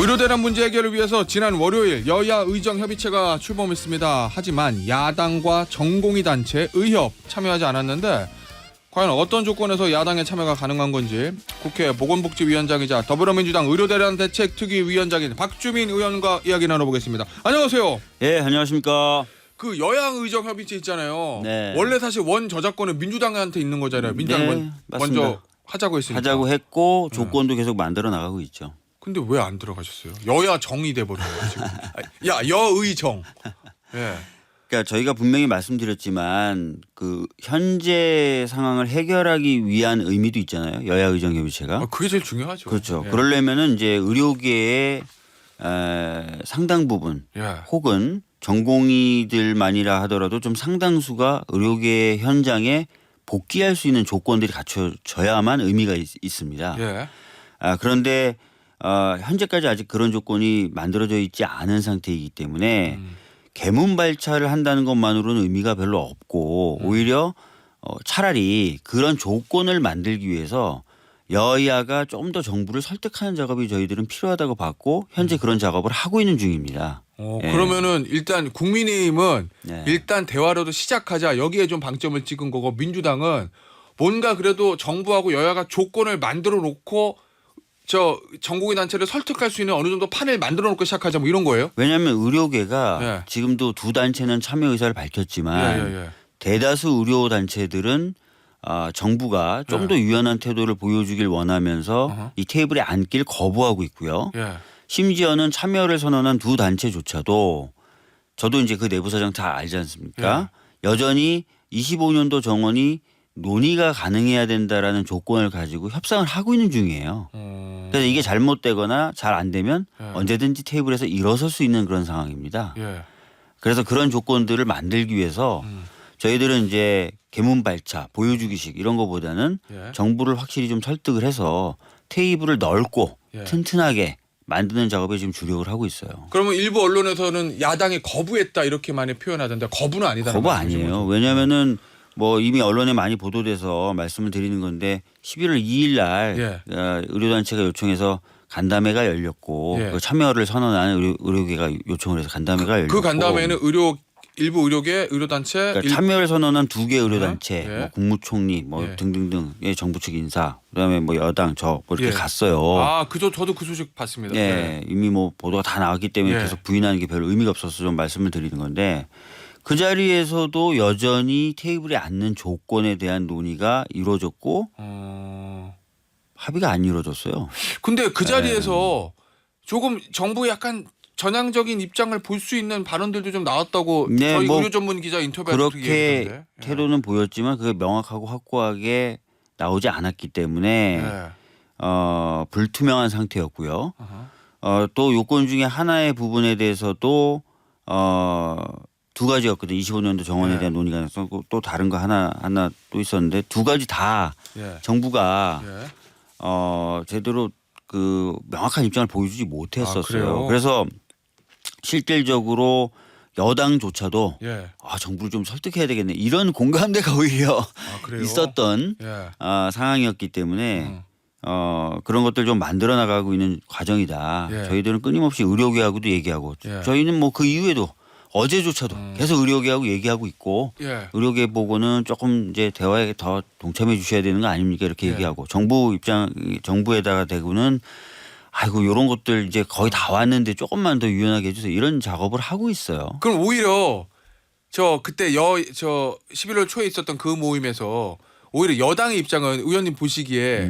의료대란 문제 해결을 위해서 지난 월요일 여야 의정협의체가 출범했습니다. 하지만 야당과 전공의 단체 의협 참여하지 않았는데 과연 어떤 조건에서 야당의 참여가 가능한 건지 국회 보건복지위원장이자 더불어민주당 의료대란 대책특위위원장인 박주민 의원과 이야기 나눠보겠습니다. 안녕하세요. 예, 안녕하십니까. 그 여양 의정협의체 있잖아요. 네. 원래 사실 원 저작권은 민주당한테 있는 거잖아요. 민주당이 네, 먼저 하자고 했으니까. 하자고 했고 조건도 계속 만들어 나가고 있죠. 근데 왜 안 들어가셨어요? 여야 정이 돼버려요 지금. 야 여의정. 예. 그러니까 저희가 분명히 말씀드렸지만 그 현재 상황을 해결하기 위한 의미도 있잖아요. 여야 의정협의체가. 그게 제일 중요하죠. 그렇죠. 예. 그러려면은 이제 의료계의 상당 부분 예. 혹은 전공의들만이라 하더라도 좀 상당수가 의료계 현장에 복귀할 수 있는 조건들이 갖춰져야만 의미가 있습니다. 예. 그런데 현재까지 아직 그런 조건이 만들어져 있지 않은 상태이기 때문에 개문발차를 한다는 것만으로는 의미가 별로 없고 오히려 차라리 그런 조건을 만들기 위해서 여야가 좀 더 정부를 설득하는 작업이 저희들은 필요하다고 봤고 현재 그런 작업을 하고 있는 중입니다. 예. 그러면은 일단 국민의힘은 네. 일단 대화라도 시작하자 여기에 좀 방점을 찍은 거고 민주당은 뭔가 그래도 정부하고 여야가 조건을 만들어 놓고 저 전공의 단체를 설득할 수 있는 어느 정도 판을 만들어 놓고 시작하자 뭐 이런 거예요? 왜냐하면 의료계가 예. 지금도 두 단체는 참여 의사를 밝혔지만 예. 대다수 의료 단체들은 정부가 좀 더 유연한 태도를 보여주길 원하면서 어허. 이 테이블에 앉길 거부하고 있고요. 예. 심지어는 참여를 선언한 두 단체조차도 저도 이제 그 내부 사정 다 알지 않습니까? 여전히 25년도 정원이 논의가 가능해야 된다라는 조건을 가지고 협상을 하고 있는 중이에요. 그래서 이게 잘못되거나 잘 안 되면 언제든지 테이블에서 일어설 수 있는 그런 상황입니다. 예. 그래서 그런 조건들을 만들기 위해서 저희들은 이제 개문발차, 보여주기식 이런 거보다는 예. 정부를 확실히 좀 설득을 해서 테이블을 넓고 예. 튼튼하게 만드는 작업에 지금 주력을 하고 있어요. 그러면 일부 언론에서는 야당이 거부했다 이렇게 많이 표현하던데 거부는 아니다. 거부 아니에요. 왜냐하면은 뭐 이미 언론에 많이 보도돼서 말씀을 드리는 건데 11월 2일 날 의료단체가 요청해서 간담회가 열렸고 예. 그 참여를 선언한 의료계가 요청을 해서 간담회가 열렸고 그 간담회에는 일부 의료계, 의료단체, 그러니까 참여를 선언한 두 개 의료단체, 예. 뭐 국무총리, 뭐 예. 등등등 정부 측 인사, 그다음에 뭐 여당 뭐 이렇게 예. 갔어요. 저도 그 소식 봤습니다. 예, 이미 뭐 보도가 다 나왔기 때문에 예. 계속 부인하는 게 별 의미가 없어서 좀 말씀을 드리는 건데 그 자리에서도 여전히 테이블에 앉는 조건에 대한 논의가 이루어졌고 합의가 안 이루어졌어요. 근데 그 자리에서 조금 정부 약간 전향적인 입장을 볼 수 있는 발언들도 좀 나왔다고 네, 저희 뭐 의료 전문 기자 인터뷰에서 그렇게 얘기했던데. 태도는 보였지만 그게 명확하고 확고하게 나오지 않았기 때문에 불투명한 상태였고요. 또 요건 중에 하나의 부분에 대해서도 두 가지였거든요. 25년도 정원에 대한 논의가 있었고 또 다른 거 하나 또 있었는데 두 가지 다 정부가 제대로 그 명확한 입장을 보여주지 못했었어요. 그래서 실질적으로 여당조차도 정부를 좀 설득해야 되겠네 이런 공감대가 오히려 있었던 상황이었기 때문에 그런 것들 좀 만들어 나가고 있는 과정이다. 저희들은 끊임없이 의료계하고도 얘기하고 저희는 뭐 그 이후에도 어제조차도 계속 의료계하고 얘기하고 있고 의료계 보고는 조금 이제 대화에 더 동참해 주셔야 되는 거 아닙니까 이렇게 얘기하고 정부에다가 대고는 아이고 이런 것들 이제 거의 다 왔는데 조금만 더 유연하게 해주세요 이런 작업을 하고 있어요. 그럼 오히려 그때 11월 초에 있었던 그 모임에서 오히려 여당의 입장은 의원님 보시기에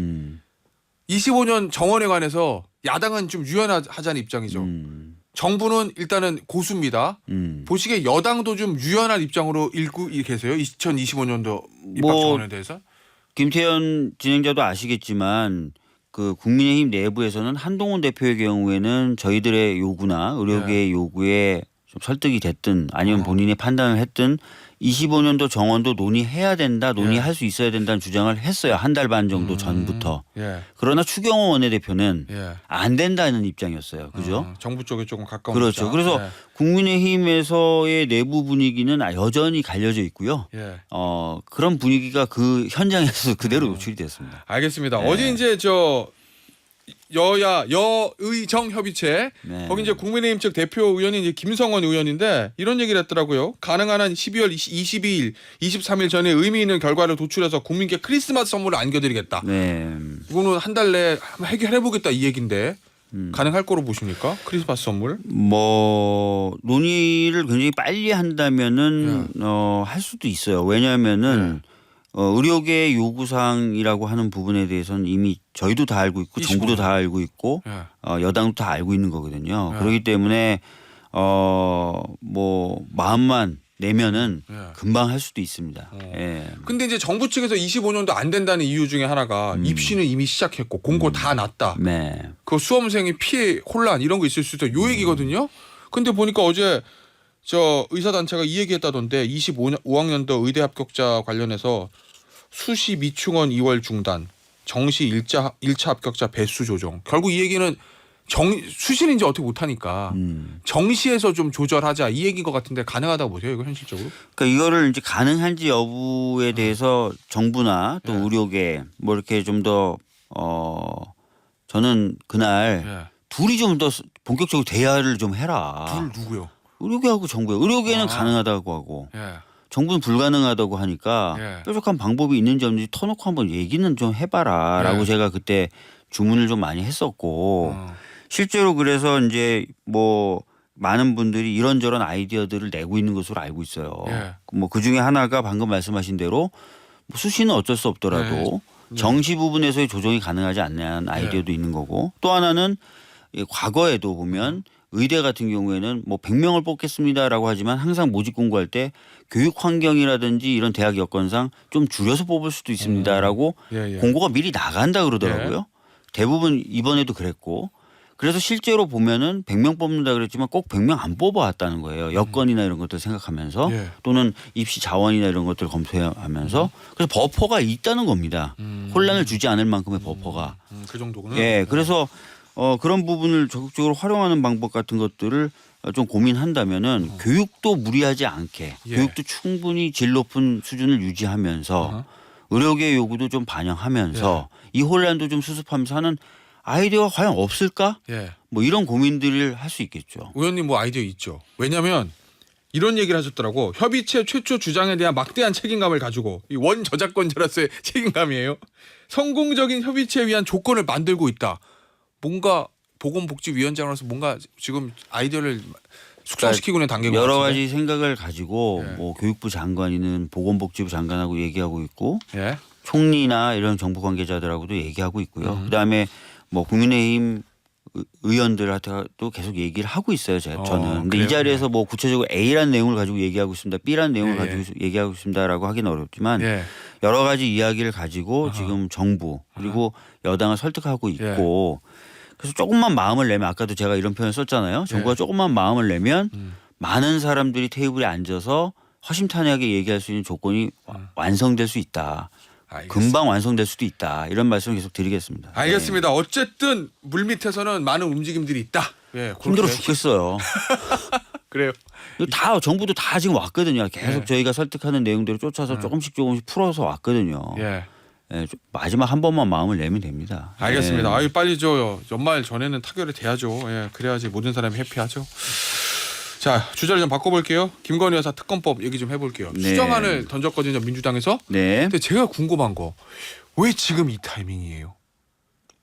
25년 정원에 관해서 야당은 좀 유연하자는 입장이죠. 정부는 일단은 고수입니다. 보시기에 여당도 좀 유연한 입장으로 읽고 계세요? 2025년도 입학 정원에 대해서? 김태현 진행자도 아시겠지만 그 국민의힘 내부에서는 한동훈 대표의 경우에는 저희들의 요구나 의료계의 요구에 좀 설득이 됐든 아니면 본인이 판단을 했든 25년도 정원도 논의해야 된다, 논의할 수 있어야 된다는 주장을 했어요. 한 달 반 정도 전부터. 그러나 추경호 원내대표는 안 된다는 입장이었어요. 그죠? 정부 쪽에 조금 가까운 그렇죠. 입장. 그래서 국민의힘에서의 내부 분위기는 여전히 갈려져 있고요. 그런 분위기가 그 현장에서 그대로 노출이 됐습니다. 알겠습니다. 어제 이제 여야 여의정 협의체 네. 거기 이제 국민의힘 측 대표 의원이 이제 김성원 의원인데 이런 얘기를 했더라고요. 가능한 한 12월 22일, 23일 전에 의미 있는 결과를 도출해서 국민께 크리스마스 선물을 안겨드리겠다. 네. 이거는 한 달 내에 한번 해결해보겠다 이 얘기인데 가능할 거로 보십니까? 크리스마스 선물? 뭐 논의를 굉장히 빨리 한다면은 할 수도 있어요. 왜냐하면은 의료계 요구사항이라고 하는 부분에 대해서는 이미 저희도 다 알고 있고 정부도 다 알고 있고 여당도 다 알고 있는 거거든요. 그렇기 때문에 뭐 마음만 내면은 금방 할 수도 있습니다. 예. 근데 이제 정부 측에서 25년도 안 된다는 이유 중에 하나가 입시는 이미 시작했고 공고 다 났다. 네. 그 수험생이 피해 혼란 이런 거 있을 수 있다. 요 얘기거든요. 근데 보니까 어제 저 의사단체가 이 얘기했다던데 25학년도 의대 합격자 관련해서 수시 미충원 2월 중단, 정시 1차 합격자 배수 조정. 결국 이 얘기는 수시는 이제 어떻게 못하니까 정시에서 좀 조절하자 이 얘기인 것 같은데 가능하다고 보세요 이거 현실적으로? 그러니까 이거를 이제 가능한지 여부에 대해서 정부나 또 의료계 뭐 이렇게 좀 더 저는 그날 둘이 좀 더 본격적으로 대화를 좀 해라. 둘 누구요? 의료계하고 정부요. 의료계는 가능하다고 하고 정부는 불가능하다고 하니까 뾰족한 방법이 있는지 없는지 터놓고 한번 얘기는 좀 해봐라라고 제가 그때 주문을 좀 많이 했었고 실제로 그래서 이제 뭐 많은 분들이 이런저런 아이디어들을 내고 있는 것으로 알고 있어요. 뭐 그 중에 하나가 방금 말씀하신 대로 뭐 수시는 어쩔 수 없더라도 정시 부분에서의 조정이 가능하지 않냐는 아이디어도 있는 거고 또 하나는 과거에도 보면 의대 같은 경우에는 뭐 100명을 뽑겠습니다라고 하지만 항상 모집 공고할 때 교육 환경이라든지 이런 대학 여건상 좀 줄여서 뽑을 수도 있습니다라고 공고가 미리 나간다 그러더라고요. 대부분 이번에도 그랬고 그래서 실제로 보면은 100명 뽑는다 그랬지만 꼭 100명 안 뽑아왔다는 거예요. 여건이나 이런 것들 생각하면서 또는 입시 자원이나 이런 것들 검토하면서 그래서 버퍼가 있다는 겁니다. 혼란을 주지 않을 만큼의 버퍼가. 그 정도구나. 예, 그래서 그런 부분을 적극적으로 활용하는 방법 같은 것들을 좀 고민한다면은 교육도 무리하지 않게 교육도 충분히 질 높은 수준을 유지하면서 의료계 요구도 좀 반영하면서 이 혼란도 좀 수습하면서 하는 아이디어가 과연 없을까? 뭐 이런 고민들을 할 수 있겠죠. 의원님 뭐 아이디어 있죠. 왜냐하면 이런 얘기를 하셨더라고. 협의체 최초 주장에 대한 막대한 책임감을 가지고 이 원 저작권자로서의 책임감이에요. 성공적인 협의체에 위한 조건을 만들고 있다. 뭔가 보건복지위원장으로서 뭔가 지금 아이디어를 숙성시키고 있는 단계인 것 여러 같은데. 가지 생각을 가지고 뭐 교육부 장관이는 보건복지부 장관하고 얘기하고 있고 총리나 이런 정부 관계자들하고도 얘기하고 있고요. 그다음에 뭐 국민의힘 의원들한테도 계속 얘기를 하고 있어요. 저는. 근데 이 자리에서 뭐 구체적으로 A라는 내용을 가지고 얘기하고 있습니다. B라는 내용을 가지고 얘기하고 있습니다라고 하기는 어렵지만 여러 가지 이야기를 가지고 지금 정부 그리고 여당을 설득하고 있고 그래서 조금만 마음을 내면 아까도 제가 이런 표현을 썼잖아요. 정부가 조금만 마음을 내면 많은 사람들이 테이블에 앉아서 허심탄회하게 얘기할 수 있는 조건이 완성될 수 있다. 알겠습니다. 금방 완성될 수도 있다. 이런 말씀을 계속 드리겠습니다. 알겠습니다. 어쨌든 물밑에서는 많은 움직임들이 있다. 힘들어 죽겠어요. 그래요. 다 정부도 다 지금 왔거든요. 계속 저희가 설득하는 내용대로 쫓아서 조금씩 풀어서 왔거든요. 마지막 한 번만 마음을 내면 됩니다. 알겠습니다. 아유 빨리 연말 전에는 타결이 돼야죠. 그래야지 모든 사람이 해피하죠. 자 주제를 좀 바꿔볼게요. 김건희 여사 특검법 얘기 좀 해볼게요. 수정안을 던졌거든요 민주당에서. 근데 제가 궁금한 거 왜 지금 이 타이밍이에요?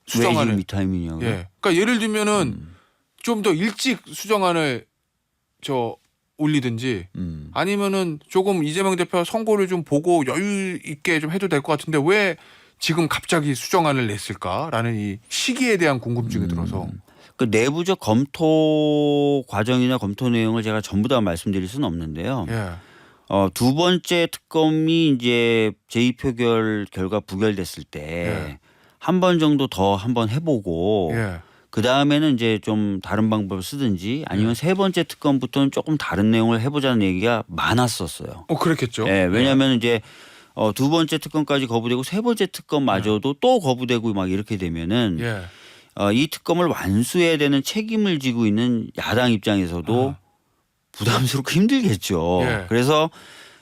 수정안을. 왜 지금 이 타이밍이요? 그러니까 예를 들면은 좀 더 일찍 수정안을 올리든지 아니면은 조금 이재명 대표 선거를 좀 보고 여유 있게 좀 해도 될 것 같은데 왜 지금 갑자기 수정안을 냈을까라는 이 시기에 대한 궁금증이 들어서. 그 내부적 검토 과정이나 검토 내용을 제가 전부 다 말씀드릴 수는 없는데요. 두 번째 특검이 이제 제2표결 결과 부결됐을 때 한 번 정도 더 한번 해보고 그 다음에는 이제 좀 다른 방법을 쓰든지 아니면 세 번째 특검부터는 조금 다른 내용을 해보자는 얘기가 많았었어요. 그렇겠죠. 왜냐하면 이제 두 번째 특검까지 거부되고 세 번째 특검마저도 또 거부되고 막 이렇게 되면은 이 특검을 완수해야 되는 책임을 지고 있는 야당 입장에서도 부담스럽고 힘들겠죠. 그래서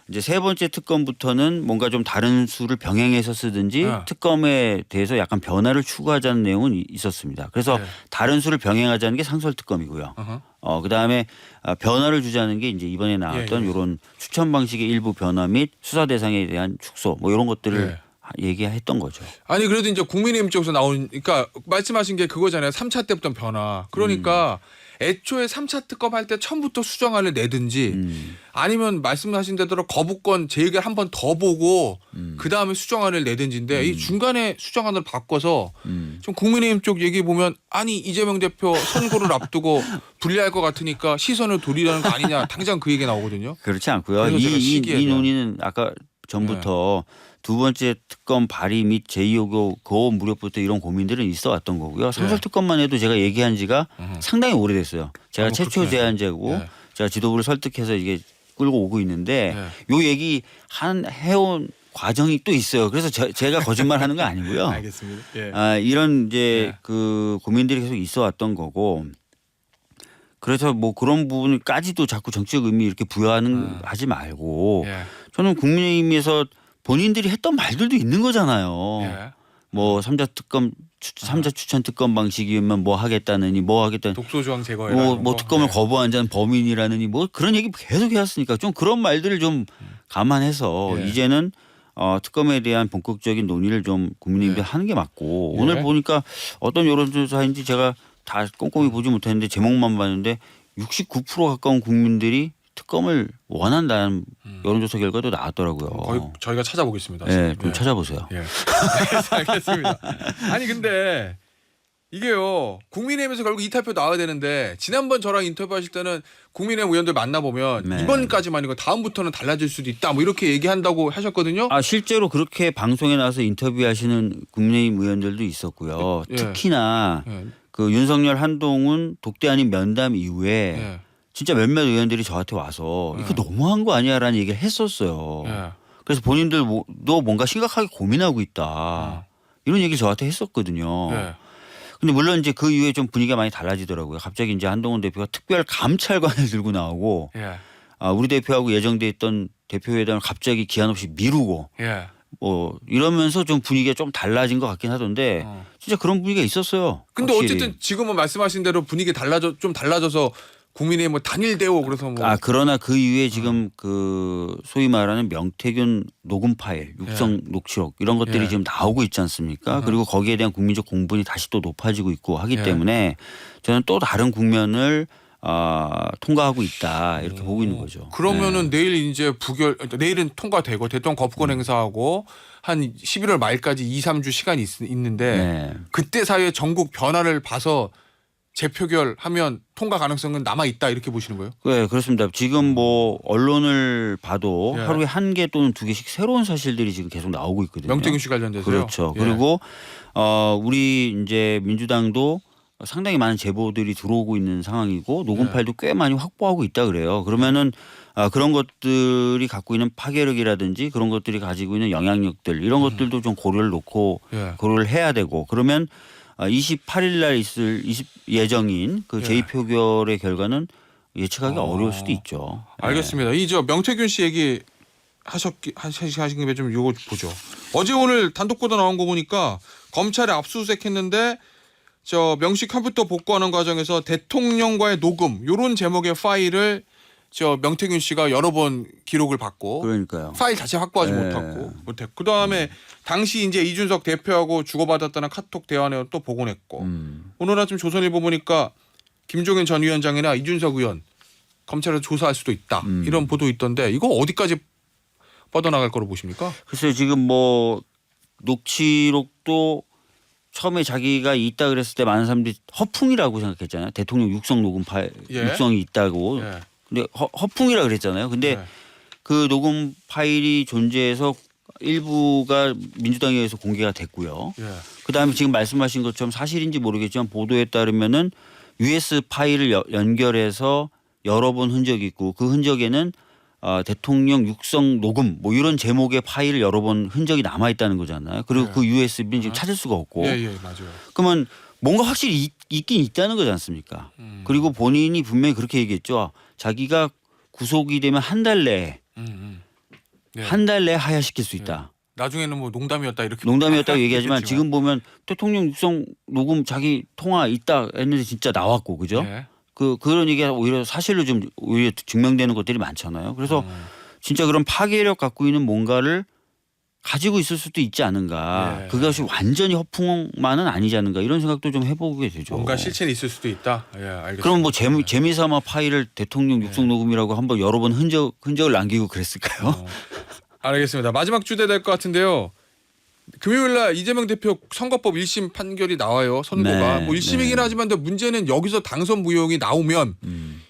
이제 세 번째 특검부터는 뭔가 좀 다른 수를 병행해서 쓰든지 특검에 대해서 약간 변화를 추구하자는 내용은 있었습니다. 그래서 다른 수를 병행하자는 게 상설특검이고요. 그다음에 변화를 주자는 게 이제 이번에 나왔던 이런 추천 방식의 일부 변화 및 수사 대상에 대한 축소 뭐 이런 것들을 얘기했던 거죠. 아니 그래도 이제 국민의힘 쪽에서 나온 그러니까 말씀하신 게 그거잖아요. 3차 때부터 변화. 그러니까 애초에 3차 특검 할 때 처음부터 수정안을 내든지 아니면 말씀하신 대로 거부권 재의결 한 번 더 보고 그다음에 수정안을 내든지인데 이 중간에 수정안을 바꿔서 좀 국민의힘 쪽 얘기 보면 아니 이재명 대표 선거를 앞두고 불리할 것 같으니까 시선을 돌리라는 거 아니냐 당장 그 얘기 나오거든요. 그렇지 않고요. 이 논의는 아까 전부터 두 번째 특검 발의 및 제2호교 그 무렵부터 이런 고민들은 있어 왔던 거고요. 상설 특검만 해도 제가 얘기한 지가 상당히 오래됐어요. 제가 최초 제안자고 제가 지도부를 설득해서 이게 끌고 오고 있는데 요 얘기 해온 과정이 또 있어요. 그래서 제가 거짓말하는 거 아니고요. 알겠습니다. 이런 이제 그 고민들이 계속 있어 왔던 거고. 그래서 뭐 그런 부분까지도 자꾸 정치적 의미 이렇게 하지 말고 저는 국민의힘에서 본인들이 했던 말들도 있는 거잖아요. 뭐 3자 특검, 3자 추천 특검 방식이면 뭐 하겠다느니 뭐 하겠다느니 독소 조항 제거해라는 뭐 특검을 거부한 자는 범인이라느니 뭐 그런 얘기 계속 해왔으니까 좀 그런 말들을 좀 감안해서 이제는 특검에 대한 본격적인 논의를 좀 국민의힘이 하는 게 맞고 오늘 보니까 어떤 여론조사인지 제가 다 꼼꼼히 보지 못했는데 제목만 봤는데 69% 가까운 국민들이 특검을 원한다는 여론조사 결과도 나왔더라고요. 거의 저희가 찾아보겠습니다. 네, 좀 찾아보세요. 알겠습니다. 아니 근데 이게요. 국민의힘에서 결국 이탈표 나와야 되는데 지난번 저랑 인터뷰하실 때는 국민의힘 의원들 만나보면 이번까지만이고 다음부터는 달라질 수도 있다 뭐 이렇게 얘기한다고 하셨거든요. 실제로 그렇게 방송에 나와서 인터뷰하시는 국민의힘 의원들도 있었고요. 특히나 그 윤석열 한동훈 독대 아닌 면담 이후에 진짜 몇몇 의원들이 저한테 와서 이거 너무한 거 아니야라는 얘기를 했었어요. 그래서 본인들도 뭔가 심각하게 고민하고 있다. 이런 얘기를 저한테 했었거든요. 근데 물론 이제 그 이후에 좀 분위기가 많이 달라지더라고요. 갑자기 이제 한동훈 대표가 특별 감찰관을 들고 나오고 우리 대표하고 예정돼 있던 대표회담을 갑자기 기한 없이 미루고 뭐 이러면서 좀 분위기가 좀 달라진 것 같긴 하던데 진짜 그런 분위기가 있었어요. 근데 확실히. 어쨌든 지금은 말씀하신 대로 분위기 좀 달라져서 국민의힘 뭐 단일대오 그래서 뭐 그러나 그 이후에 지금 그 소위 말하는 명태균 녹음 파일, 육성 녹취록 이런 것들이 지금 나오고 있지 않습니까? 그리고 거기에 대한 국민적 공분이 다시 또 높아지고 있고 하기 때문에 저는 또 다른 국면을 통과하고 있다 이렇게 보고 있는 거죠. 그러면은 내일 이제 내일은 통과되고 대통령 거부권 행사하고 한 11월 말까지 2, 3주 시간이 있는데 그때 사이에 전국 변화를 봐서 재표결하면 통과 가능성은 남아 있다 이렇게 보시는 거예요? 네, 그렇습니다. 지금 뭐 언론을 봐도 하루에 1개 또는 2개씩 새로운 사실들이 지금 계속 나오고 있거든요. 명태균 씨 관련돼서요. 그렇죠. 그리고 우리 이제 민주당도 상당히 많은 제보들이 들어오고 있는 상황이고 녹음 파일도 꽤 많이 확보하고 있다 그래요. 그러면은 그런 것들이 갖고 있는 파괴력이라든지 그런 것들이 가지고 있는 영향력들 이런 것들도 좀 고려를 해야 되고 그러면 28일 날 있을 예정인 그 제2표결의 결과는 예측하기 어려울 수도 있죠. 알겠습니다. 이 명태균 씨 얘기 하신 김에 좀 요거 보죠. 어제 오늘 단독 보도 나온 거 보니까 검찰에 압수수색했는데 명식 컴퓨터 복구하는 과정에서 대통령과의 녹음 요런 제목의 파일을 명태균 씨가 여러 번 기록을 받고 그러니까요. 파일 자체 확보하지 못했고 그다음에 당시 이제 이준석 대표하고 주고받았다는 카톡 대화 내용 또 복원했고 오늘 아침 조선일보 보니까 김종인 전 위원장이나 이준석 의원 검찰에서 조사할 수도 있다 이런 보도 있던데 이거 어디까지 뻗어나갈 거로 보십니까? 글쎄요 지금 뭐 녹취록도 처음에 자기가 있다 그랬을 때 많은 사람들이 허풍이라고 생각했잖아요. 대통령 육성 녹음 파일 육성이 있다고. 근데 허풍이라 그랬잖아요. 근데 그 녹음 파일이 존재해서 일부가 민주당에 의해서 공개가 됐고요. 그다음에 지금 말씀하신 것처럼 사실인지 모르겠지만 보도에 따르면은 US 파일을 연결해서 여러 번 흔적이 있고 그 흔적에는 대통령 육성 녹음 뭐 이런 제목의 파일을 여러 번 흔적이 남아 있다는 거잖아요. 그리고 그 USB는 지금 찾을 수가 없고. 맞아요. 그러면 뭔가 확실히 있긴 있다는 거지 않습니까? 그리고 본인이 분명히 그렇게 얘기했죠. 자기가 구속이 되면 한 달 내에 네. 한 달 내에 하야시킬 수 있다. 나중에는 뭐 농담이었다 이렇게 농담이었다고 얘기하지만 그렇지만. 지금 보면 대통령 육성 녹음 자기 통화 있다 했는데 진짜 나왔고 그죠? 네. 그런 얘기가 오히려 사실로 좀 오히려 증명되는 것들이 많잖아요. 그래서 진짜 그런 파괴력 갖고 있는 뭔가를 가지고 있을 수도 있지 않은가. 예. 그것이 완전히 허풍만은 아니지 않은가 이런 생각도 좀 해보게 되죠. 뭔가 실체는 있을 수도 있다. 예, 알겠습니다. 그럼 뭐 재미삼아 파일을 대통령 육성 녹음이라고 한번 여러 번 흔적을 남기고 그랬을까요? 알겠습니다. 마지막 주제 될 것 같은데요. 금요일 날 이재명 대표 선거법 1심 판결이 나와요. 선고가. 네, 뭐 1심이긴 하지만 문제는 여기서 당선 무효용이 나오면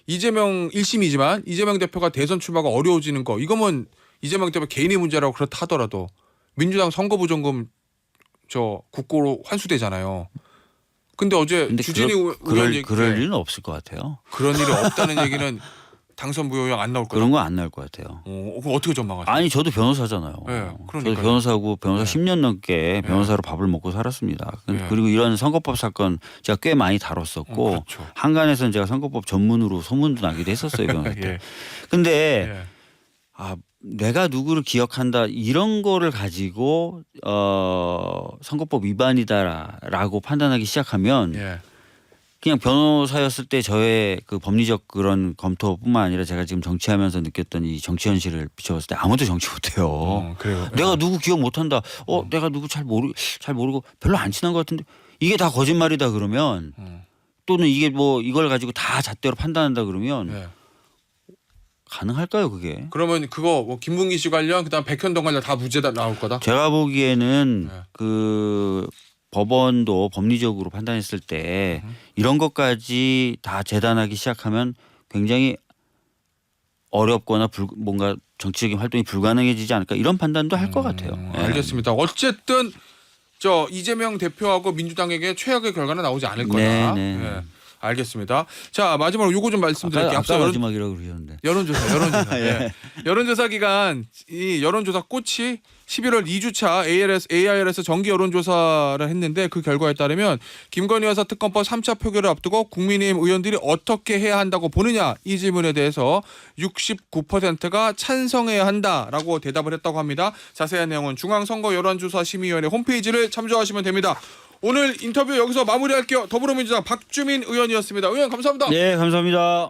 이재명 1심이지만 이재명 대표가 대선 출마가 어려워지는 거. 이거면 이재명 대표 개인의 문제라고 그렇다 하더라도 민주당 선거부정금 저 국고로 환수되잖아요. 근데 어제 주진이 의원 얘기 그럴 일은 없을 것 같아요. 그런 일이 없다는 얘기는 당선 무효용 안 나올 거다. 그런 거 안 나올 것 같아요. 그럼 어떻게 전망하세요? 아니 저도 변호사잖아요. 네, 저도 변호사고 변호사 네. 10년 넘게 변호사로 밥을 먹고 살았습니다. 네. 그리고 이런 선거법 사건 제가 꽤 많이 다뤘었고 그렇죠. 한간에서는 제가 선거법 전문으로 소문도 나기도 했었어요. 변호사 때. 예. 근데 내가 누구를 기억한다 이런 거를 가지고 선거법 위반이다라고 판단하기 시작하면 예. 그냥 변호사였을 때 저의 그 법리적 그런 검토뿐만 아니라 제가 지금 정치하면서 느꼈던 이 정치 현실을 비춰봤을 때 아무도 정치 못해요. 그래요. 내가 누구 기억 못한다. 내가 누구 잘 모르고 별로 안 친한 것 같은데 이게 다 거짓말이다 그러면 또는 이게 뭐 이걸 가지고 다 잣대로 판단한다 그러면 예. 가능할까요 그게? 그러면 그거 뭐 김문기 씨 관련 그다음 백현동 관련 다 무죄다 나올 거다. 제가 보기에는 네. 그 법원도 법리적으로 판단했을 때 이런 것까지 다 재단하기 시작하면 굉장히 어렵거나 뭔가 정치적인 활동이 불가능해지지 않을까 이런 판단도 할 것 같아요. 예. 알겠습니다. 어쨌든 저 이재명 대표하고 민주당에게 최악의 결과는 나오지 않을 거다. 네. 예. 알겠습니다. 자 마지막으로 요거 좀 말씀드릴게요. 아까 마지막이라고 그러셨는데. 여론조사. 예. 여론조사 기간 이 여론조사 꽃이 11월 2주차 AIR에서 정기 여론조사를 했는데 그 결과에 따르면 김건희 여사 특검법 3차 표결을 앞두고 국민의힘 의원들이 어떻게 해야 한다고 보느냐 이 질문에 대해서 69%가 찬성해야 한다라고 대답을 했다고 합니다. 자세한 내용은 중앙선거여론조사심의위원회 홈페이지를 참조하시면 됩니다. 오늘 인터뷰 여기서 마무리할게요. 더불어민주당 박주민 의원이었습니다. 의원 감사합니다. 네, 감사합니다.